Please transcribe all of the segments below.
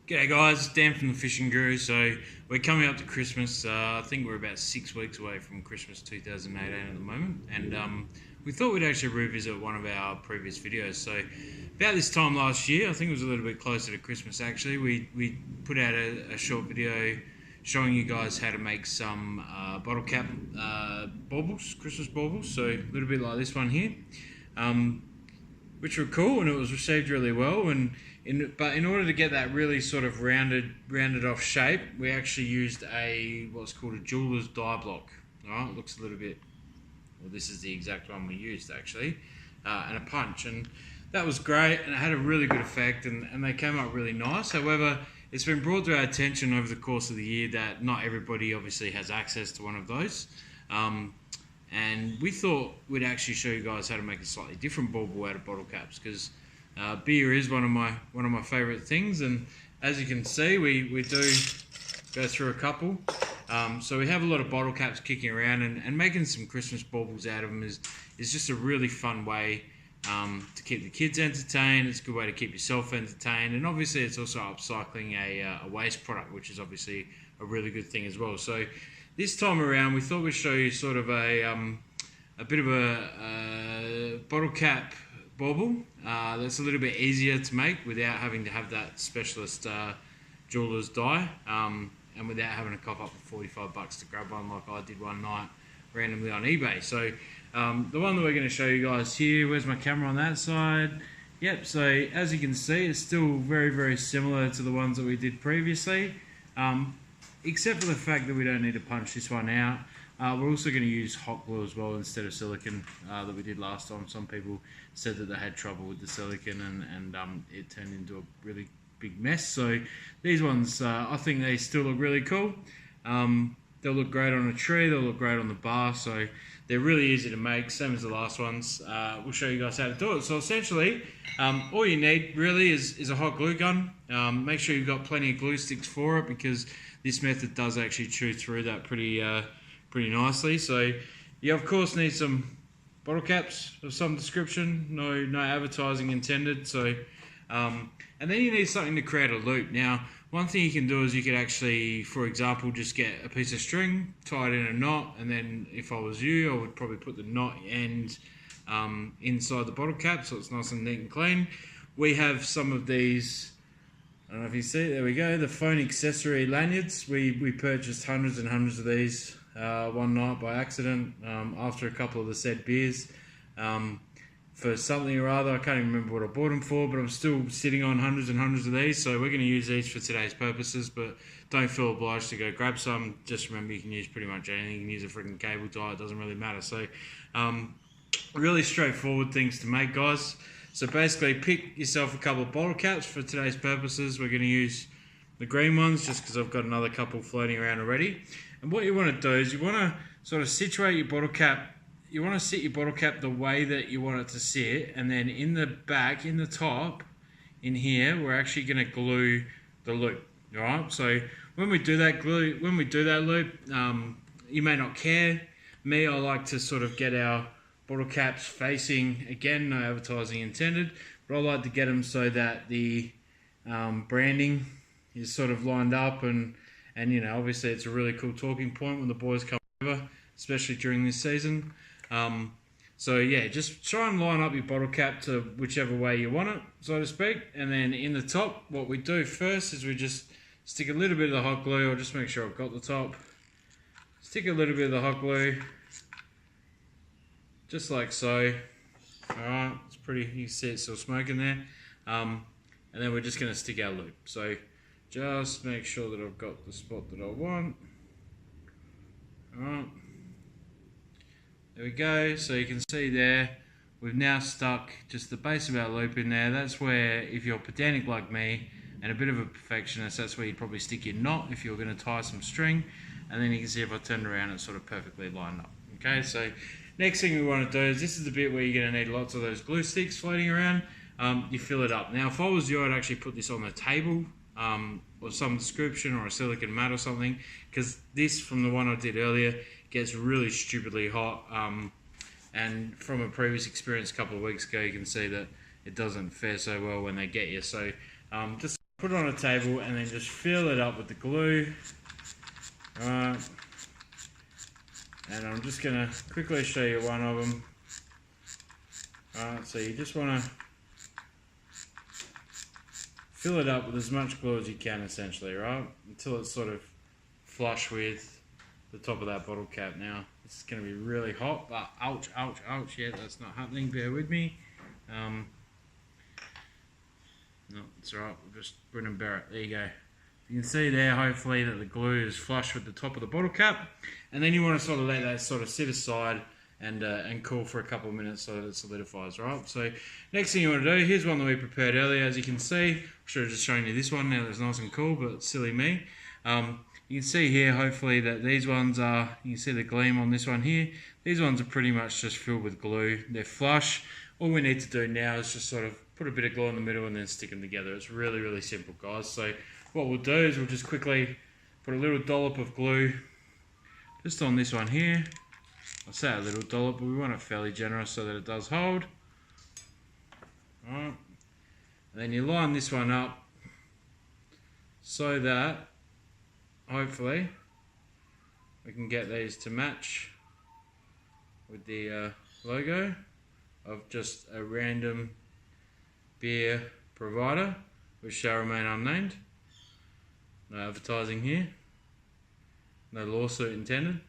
G'day guys, Dan from the Fishing Guru. So we're coming up to Christmas. I think we're about 6 weeks away from Christmas 2018 at the moment, and we thought we'd actually revisit one of our previous videos. So about this time last year, I think it was a little bit closer to Christmas actually, we put out a short video showing you guys how to make some bottle cap baubles, Christmas baubles. So a little bit like this one here, which were cool, and it was received really well. But in order to get that really sort of rounded off shape, we actually used what's called a jeweler's die block. All right, it looks a little bit, well, this is the exact one we used actually, and a punch, and that was great, and it had a really good effect, and they came out really nice. However, it's been brought to our attention over the course of the year that not everybody obviously has access to one of those. And we thought we'd actually show you guys how to make a slightly different bauble out of bottle caps, because beer is one of my favourite things, and as you can see, we do go through a couple. So we have a lot of bottle caps kicking around, and making some Christmas baubles out of them is just a really fun way to keep the kids entertained. It's a good way to keep yourself entertained, and obviously it's also upcycling a waste product, which is obviously a really good thing as well. So this time around, we thought we'd show you sort of a bit of a bottle cap bauble that's a little bit easier to make without having to have that specialist jeweler's die, and without having to cough up for $45 to grab one like I did one night randomly on eBay. So the one that we're going to show you guys here, where's my camera on that side? Yep, so as you can see, it's still very, very similar to the ones that we did previously, except for the fact that we don't need to punch this one out. We're also going to use hot glue as well instead of silicone that we did last time. Some people said that they had trouble with the silicone, and it turned into a really big mess. So these ones, I think they still look really cool. They'll look great on a tree, they'll look great on the bar, so they're really easy to make, same as the last ones. We'll show you guys how to do it. So essentially, all you need really is a hot glue gun. Make sure you've got plenty of glue sticks for it, because this method does actually chew through that pretty nicely. So you of course need some bottle caps of some description, no advertising intended. So and then you need something to create a loop. Now, one thing you can do is you could actually, for example, just get a piece of string, tie it in a knot, and then if I was you, I would probably put the knot end inside the bottle cap so it's nice and neat and clean. We have some of these, I don't know if you see, there we go, the phone accessory lanyards. We purchased hundreds and hundreds of these one night by accident after a couple of the said beers for something or other. I can't even remember what I bought them for, but I'm still sitting on hundreds and hundreds of these, so we're going to use these for today's purposes, but don't feel obliged to go grab some. Just remember, you can use pretty much anything. You can use a freaking cable tie, it doesn't really matter. So really straightforward things to make, guys. So basically, pick yourself a couple of bottle caps for today's purposes. We're going to use the green ones just because I've got another couple floating around already. And what you want to do is you want to sort of situate your bottle cap. You want to sit your bottle cap the way that you want it to sit, and then in the back, in the top, in here, we're actually going to glue the loop. All right. So when we do that loop, you may not care. Me, I like to sort of get our bottle caps facing, again, no advertising intended, but I like to get them so that the branding is sort of lined up, and you know, obviously it's a really cool talking point when the boys come over, especially during this season. So yeah, just try and line up your bottle cap to whichever way you want it, so to speak. And then in the top, what we do first is we just stick a little bit of the hot glue. I'll just make sure I've got the top. Stick a little bit of the hot glue, just like so. Alright, it's pretty, you can see it's still smoking there. And then we're just going to stick our loop. So just make sure that I've got the spot that I want. Alright. There we go. So you can see there, we've now stuck just the base of our loop in there. That's where, if you're pedantic like me and a bit of a perfectionist, that's where you'd probably stick your knot if you're going to tie some string. And then you can see if I turned around, it's sort of perfectly lined up. Okay, so next thing we want to do is, this is the bit where you're going to need lots of those glue sticks floating around. You fill it up. Now, if I was you, I'd actually put this on the table, or some description, or a silicone mat or something, because this, from the one I did earlier, gets really stupidly hot, and from a previous experience a couple of weeks ago, you can see that it doesn't fare so well when they get you. So just put it on a table and then just fill it up with the glue. Alright, and I'm just going to quickly show you one of them. Alright, so you just want to fill it up with as much glue as you can essentially, right? Until it's sort of flush with the top of that bottle cap. Now, this is going to be really hot, but ouch, ouch, ouch, yeah, that's not happening, bear with me. No, it's alright, we'll just grin and bear it. There you go. You can see there, hopefully, that the glue is flush with the top of the bottle cap. And then you want to sort of let that sort of sit aside and cool for a couple of minutes so that it solidifies, right? So, next thing you want to do, here's one that we prepared earlier, as you can see. I should have just shown you this one now that it's nice and cool, but silly me. You can see here, hopefully, that these ones are, you can see the gleam on this one here. These ones are pretty much just filled with glue. They're flush. All we need to do now is just sort of put a bit of glue in the middle and then stick them together. It's really, really simple, guys. So what we'll do is we'll just quickly put a little dollop of glue just on this one here. I say a little dollop, but we want it fairly generous so that it does hold. Alright. And then you line this one up so that hopefully we can get these to match with the logo of just a random beer provider, which shall remain unnamed. No advertising here. No lawsuit intended.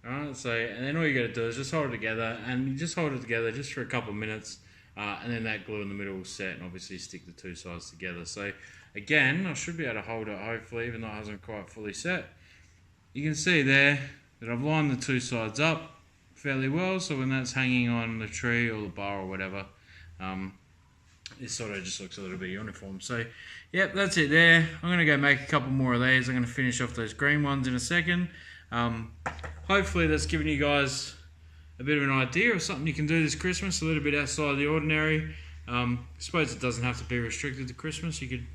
Alright, so, and then all you got to do is just hold it together, and you just hold it together just for a couple of minutes, and then that glue in the middle will set, and obviously stick the two sides together. So, again, I should be able to hold it, hopefully, even though it hasn't quite fully set. You can see there that I've lined the two sides up fairly well, so when that's hanging on the tree or the bar or whatever, this sort of just looks a little bit uniform. So, yep, that's it there. I'm going to go make a couple more of these. I'm going to finish off those green ones in a second. Hopefully that's given you guys a bit of an idea of something you can do this Christmas, a little bit outside the ordinary. I suppose it doesn't have to be restricted to Christmas. You could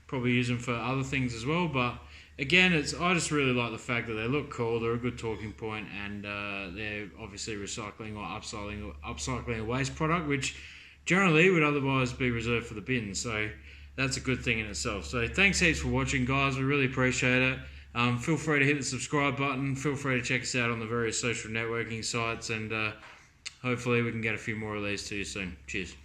probably use them for other things as well, but again, I just really like the fact that they look cool, they're a good talking point, and they're obviously recycling or upcycling a waste product, which generally would otherwise be reserved for the bin. So that's a good thing in itself. So thanks heaps for watching, guys. We really appreciate it. Feel free to hit the subscribe button. Feel free to check us out on the various social networking sites, and hopefully we can get a few more of these to you soon. Cheers.